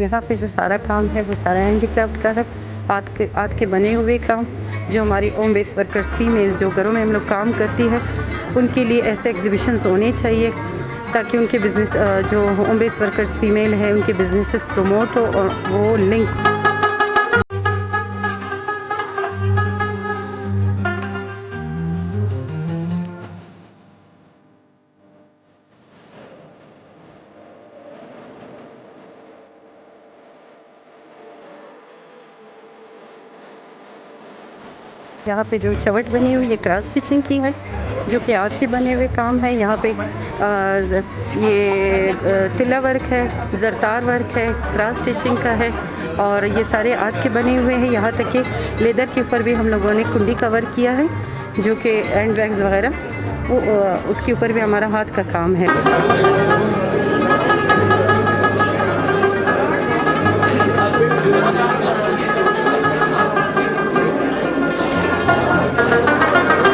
यहाँ पे जो सारा काम है वो सारा हैंडीक्राफ्ट का है, हाथ के बने हुए काम। जो हमारी होम बेस वर्कर्स फीमेल्स जो घरों में हम लोग काम करती है, उनके लिए ऐसे एग्जीबिशंस होने चाहिए ताकि उनके बिज़नेस जो होम बेस वर्कर्स फीमेल है उनके बिजनेसेस प्रमोट हो और वो लिंक। यहाँ पे जो चवट बनी हुई है क्रॉस स्टिचिंग की है, जो कि हाथ के बने हुए काम है। यहाँ पे ये तिल्ला वर्क है, ज़रतार वर्क है, क्रॉस स्टिचिंग का है और ये सारे हाथ के बने हुए हैं। यहाँ तक कि लेदर के ऊपर भी हम लोगों ने कुंडी का वर्क किया है, जो कि हैंड बैग्स वगैरह वो उसके ऊपर भी हमारा हाथ का काम है।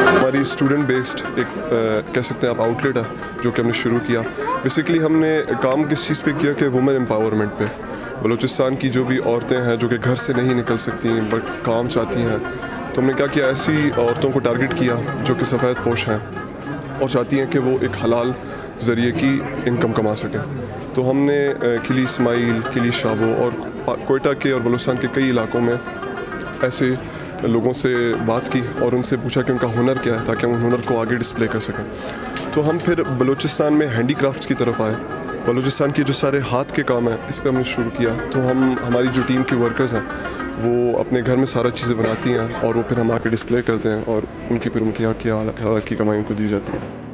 हमारी स्टूडेंट बेस्ड एक कह सकते हैं आप आउटलेट है जो कि हमने शुरू किया। बेसिकली हमने काम किस चीज़ पे किया कि वुमेन एम्पावरमेंट पे। बलूचिस्तान की जो भी औरतें हैं जो कि घर से नहीं निकल सकती बट काम चाहती हैं, तो हमने क्या किया, ऐसी औरतों को टारगेट किया जो कि सफ़ेद पोश हैं और चाहती हैं कि वो एक हलाल ज़रिए की इनकम कमा सकें। तो हमने किली इस्माइल, किली शाबो और कोयटा के और बलूचिस्तान के कई इलाकों में ऐसे लोगों से बात की और उनसे पूछा कि उनका हुनर क्या है ताकि हम उन हुनर को आगे डिस्प्ले कर सकें। तो हम फिर बलूचिस्तान में हैंडीक्राफ्ट्स की तरफ आए। बलूचिस्तान के जो सारे हाथ के काम हैं इस पर हमने शुरू किया। तो हमारी जो टीम के वर्कर्स हैं वो अपने घर में सारा चीज़ें बनाती हैं और वो फिर हम आके डिस्प्ले करते हैं और उनकी फिर उनकी हक की कमाई उनको दी जाती है।